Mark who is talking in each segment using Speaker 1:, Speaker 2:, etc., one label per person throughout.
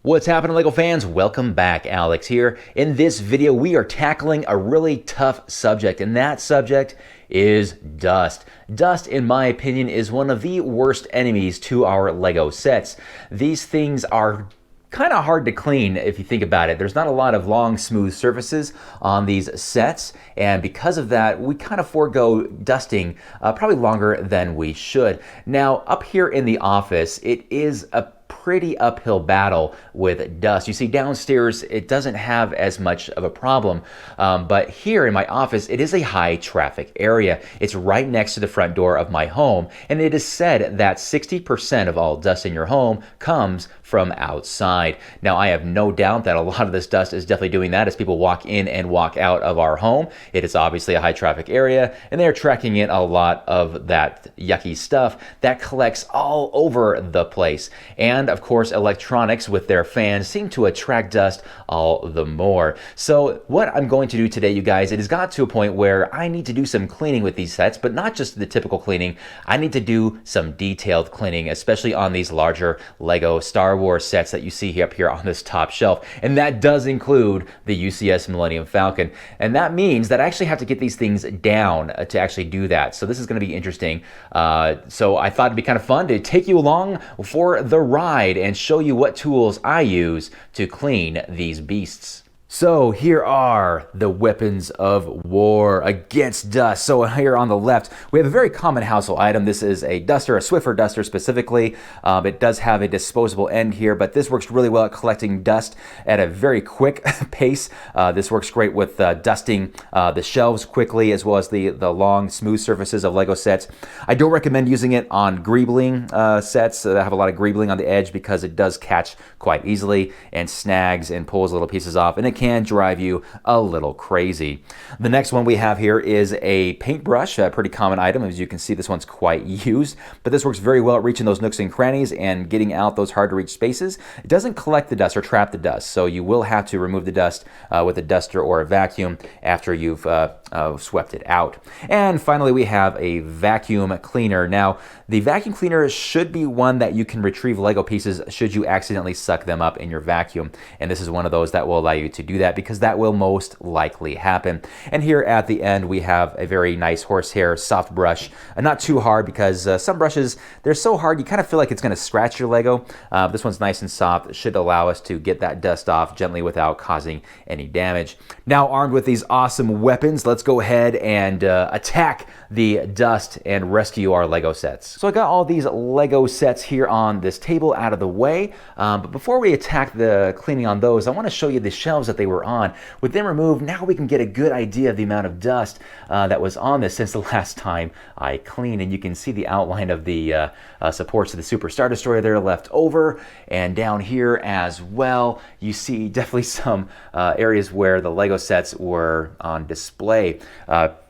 Speaker 1: What's happening, LEGO fans? Welcome back. Alex here. In this video, we are tackling a really tough subject, and that subject is dust. Dust, in my opinion, is one of the worst enemies to our LEGO sets. These things are kind of hard to clean if you think about it. There's not a lot of long, smooth surfaces on these sets, and because of that, we kind of forego dusting probably longer than we should. Now, up here in the office, it is a pretty uphill battle with dust. You see, downstairs it doesn't have as much of a problem, but here in my office it is a high traffic area. It's right next to the front door of my home, and it is said that 60% of all dust in your home comes from outside. Now, I have no doubt that a lot of this dust is definitely doing that as people walk in and walk out of our home. It is obviously a high traffic area, and they're tracking in a lot of that yucky stuff that collects all over the place. And of course, electronics with their fans seem to attract dust all the more. So what I'm going to do today, you guys, it has got to a point where I need to do some cleaning with these sets, but not just the typical cleaning. I need to do some detailed cleaning, especially on these larger LEGO Star Wars sets that you see up here on this top shelf. And that does include the UCS Millennium Falcon. And that means that I actually have to get these things down to actually do that. So this is going to be interesting. So I thought it'd be kind of fun to take you along for the ride and show you what tools I use to clean these beasts. So here are the weapons of war against dust. So here on the left, we have a very common household item. This is a duster, a Swiffer duster specifically. It does have a disposable end here, but this works really well at collecting dust at a very quick pace. This works great with dusting the shelves quickly, as well as the long, smooth surfaces of LEGO sets. I don't recommend using it on greebling sets that have a lot of greebling on the edge, because it does catch quite easily and snags and pulls little pieces off, and it can drive you a little crazy. The next one we have here is a paintbrush, a pretty common item. As you can see, this one's quite used, but this works very well at reaching those nooks and crannies and getting out those hard to reach spaces. It doesn't collect the dust or trap the dust, so you will have to remove the dust with a duster or a vacuum after you've swept it out. And finally, we have a vacuum cleaner. Now, the vacuum cleaner should be one that you can retrieve LEGO pieces should you accidentally suck them up in your vacuum. And this is one of those that will allow you to do that, because that will most likely happen. And here at the end, we have a very nice horsehair soft brush. Not too hard, because some brushes, they're so hard you kind of feel like it's going to scratch your LEGO. This one's nice and soft. It should allow us to get that dust off gently without causing any damage. Now, armed with these awesome weapons, let's go ahead and attack the dust and rescue our LEGO sets. So I got all these LEGO sets here on this table out of the way, but before we attack the cleaning on those, I want to show you the shelves that they were on. With them removed, now we can get a good idea of the amount of dust that was on this since the last time I cleaned, and you can see the outline of the supports of the Super Star Destroyer there left over, and down here as well, you see definitely some areas where the LEGO sets were on display.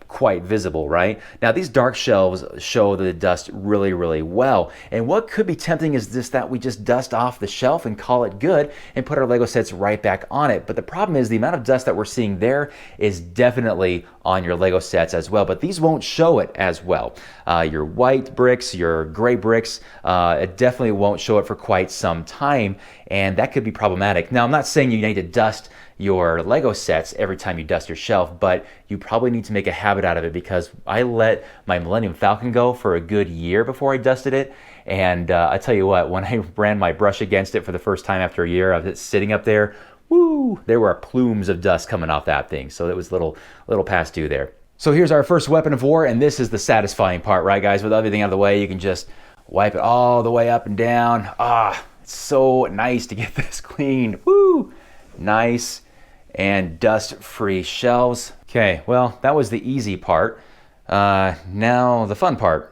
Speaker 1: Quite visible, right? Now, these dark shelves show the dust really, really well. And what could be tempting is this, that we just dust off the shelf and call it good and put our LEGO sets right back on it. But the problem is the amount of dust that we're seeing there is definitely on your LEGO sets as well, but these won't show it as well. Your white bricks, your gray bricks, it definitely won't show it for quite some time, and that could be problematic. Now, I'm not saying you need to dust your LEGO sets every time you dust your shelf, but you probably need to make a habit out of it, because I let my Millennium Falcon go for a good year before I dusted it, and I tell you what, when I ran my brush against it for the first time after a year of it sitting up there, woo, there were plumes of dust coming off that thing, so it was a little past due there. So here's our first weapon of war, and this is the satisfying part, right guys? With everything out of the way, you can just wipe it all the way up and down. It's so nice to get this clean. Woo! Nice and dust-free shelves. Okay, well, that was the easy part. Now the fun part.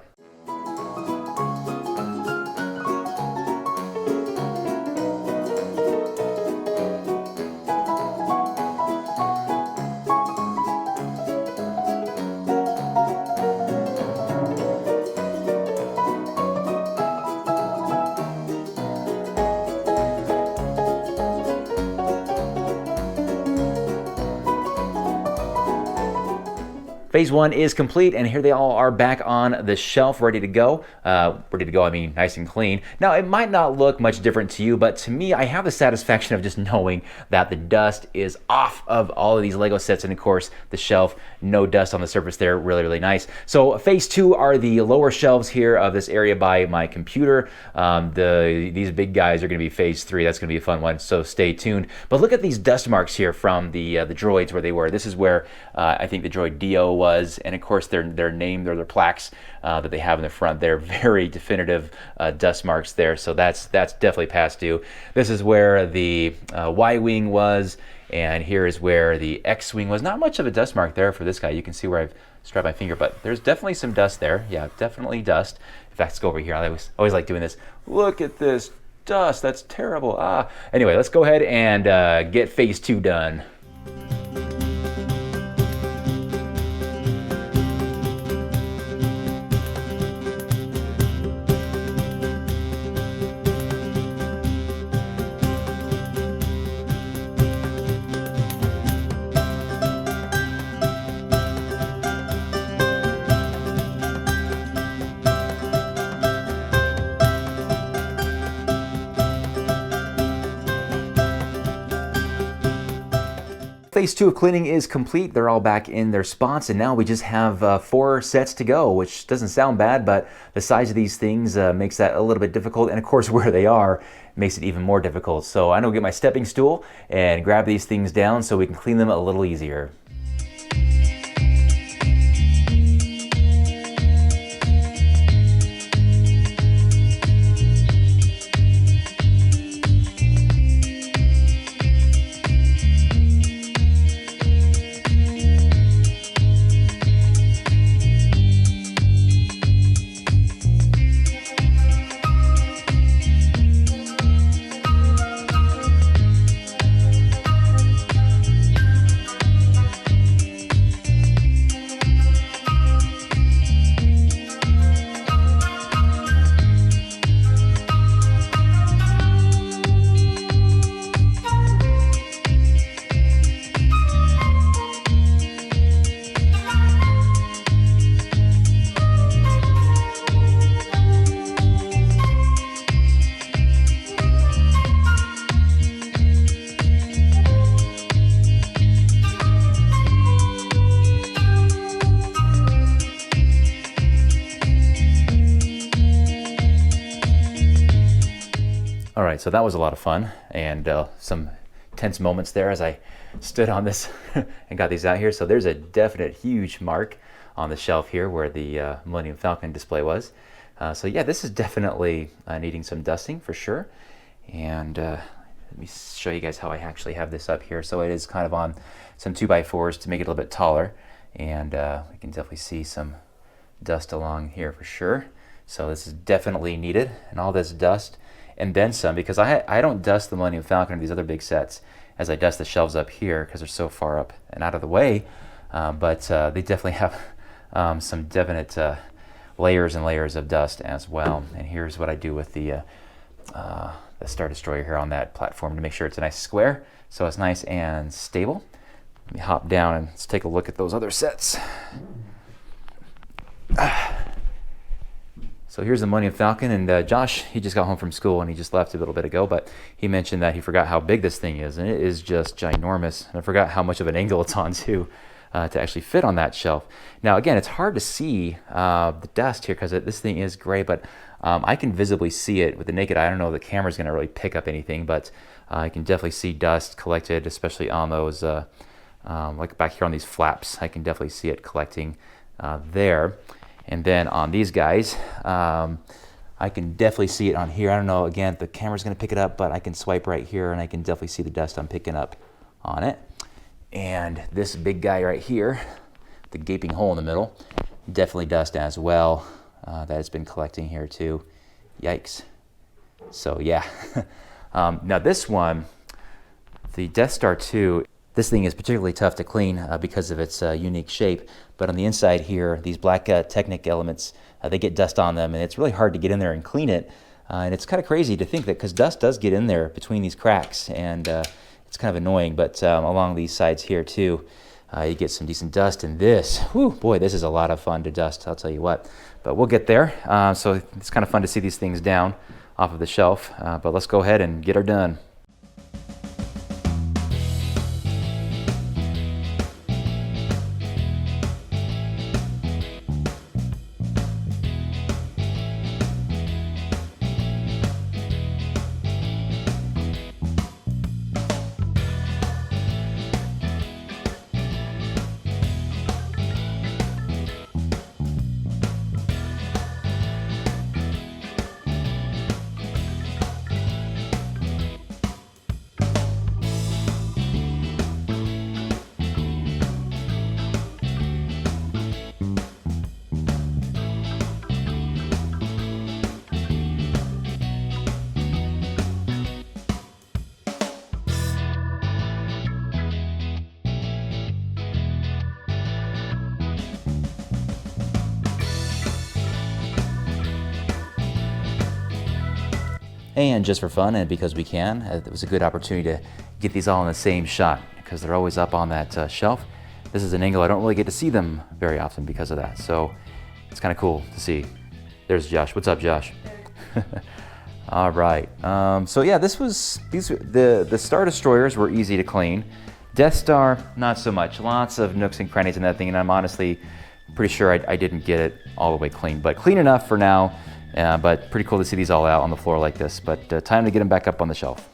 Speaker 1: phase one is complete, and here they all are back on the shelf, ready to go. I mean, nice and clean. Now, it might not look much different to you, but to me, I have the satisfaction of just knowing that the dust is off of all of these Lego sets, and of course, the shelf, no dust on the surface there, really, really nice. So phase two are the lower shelves here of this area by my computer. These big guys are gonna be phase three. That's gonna be a fun one, so stay tuned. But look at these dust marks here from the droids where they were. This is where I think the droid Dio was, and of course their name, their plaques that they have in the front. They're very definitive dust marks there, so that's definitely past due. This is where the Y-wing was, and here is where the X-wing was. Not much of a dust mark there for this guy. You can see where I've strapped my finger, but there's definitely some dust there. Yeah, definitely dust. In fact, let's go over here. I always like doing this. Look at this dust. That's terrible. Anyway, let's go ahead and get phase two done. Phase two of cleaning is complete. They're all back in their spots, and now we just have 4 sets to go, which doesn't sound bad, but the size of these things makes that a little bit difficult, and of course where they are makes it even more difficult. So I'm gonna get my stepping stool and grab these things down so we can clean them a little easier. All right, so that was a lot of fun, and some tense moments there as I stood on this and got these out here. So there's a definite huge mark on the shelf here where the Millennium Falcon display was. So yeah, this is definitely needing some dusting for sure. And let me show you guys how I actually have this up here. So it is kind of on some 2x4s to make it a little bit taller, and we can definitely see some dust along here for sure. So this is definitely needed, and all this dust and then some, because I don't dust the Millennium Falcon or these other big sets as I dust the shelves up here because they're so far up and out of the way, but they definitely have some definite layers and layers of dust as well. And here's what I do with the Star Destroyer here on that platform to make sure it's a nice square, so it's nice and stable. Let me hop down and let's take a look at those other sets. So here's the Millennium Falcon, and Josh, he just got home from school and he just left a little bit ago, but he mentioned that he forgot how big this thing is, and it is just ginormous. And I forgot how much of an angle it's on too, to actually fit on that shelf. Now again, it's hard to see the dust here because this thing is gray, but I can visibly see it with the naked eye. I don't know if the camera's gonna really pick up anything, but I can definitely see dust collected, especially on those, like back here on these flaps. I can definitely see it collecting there. And then on these guys, I can definitely see it on here. I don't know, again, the camera's gonna pick it up, but I can swipe right here and I can definitely see the dust I'm picking up on it. And this big guy right here, the gaping hole in the middle, definitely dust as well. That has been collecting here too. Yikes. So yeah. Now this one, the Death Star 2, this thing is particularly tough to clean because of its unique shape. But on the inside here, these black Technic elements, they get dust on them, and it's really hard to get in there and clean it. And it's kind of crazy to think that, because dust does get in there between these cracks, and it's kind of annoying. But along these sides here too, You get some decent dust in this. Whew, boy, this is a lot of fun to dust, I'll tell you what. But we'll get there. So it's kind of fun to see these things down off of the shelf. But let's go ahead and get her done. And just for fun and because we can, it was a good opportunity to get these all in the same shot because they're always up on that shelf. This is an angle I don't really get to see them very often because of that. So it's kind of cool to see. There's Josh. What's up, Josh? All right. So yeah, the Star Destroyers were easy to clean. Death Star, not so much. Lots of nooks and crannies in that thing, and I'm honestly pretty sure I didn't get it all the way clean, but clean enough for now. But pretty cool to see these all out on the floor like this. But time to get them back up on the shelf.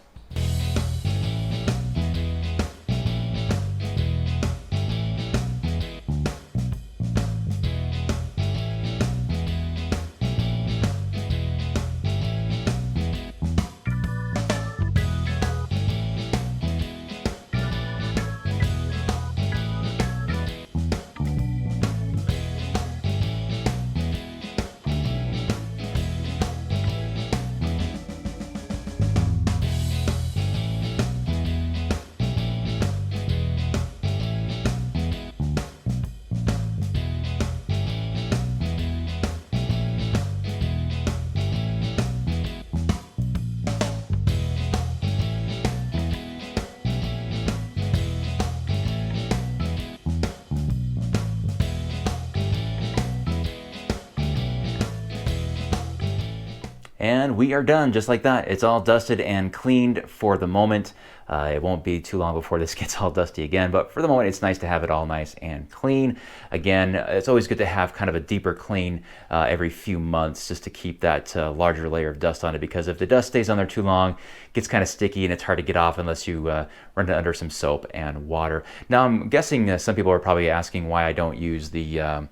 Speaker 1: And we are done just like that. It's all dusted and cleaned for the moment. It won't be too long before this gets all dusty again, but for the moment it's nice to have it all nice and clean. Again, it's always good to have kind of a deeper clean every few months just to keep that larger layer of dust on it, because if the dust stays on there too long, it gets kind of sticky and it's hard to get off unless you run it under some soap and water. Now I'm guessing some people are probably asking why I don't use the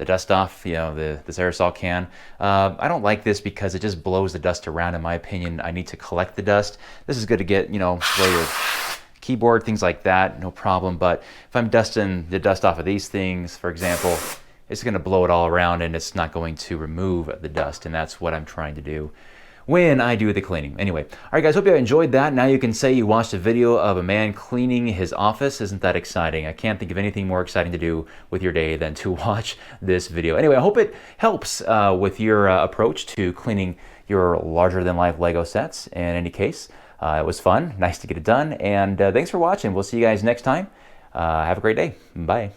Speaker 1: dust off, this aerosol can. I don't like this because it just blows the dust around. In my opinion, I need to collect the dust. This is good to get, spray your keyboard, things like that, no problem. But if I'm dusting the dust off of these things, for example, it's going to blow it all around and it's not going to remove the dust, and that's what I'm trying to do when I do the cleaning. Anyway, all right guys, hope you enjoyed that. Now you can say you watched a video of a man cleaning his office. Isn't that exciting? I can't think of anything more exciting to do with your day than to watch this video. Anyway, I hope it helps with your approach to cleaning your larger than life Lego sets. In any case, it was fun, nice to get it done, and thanks for watching. We'll see you guys next time. Have a great day. Bye.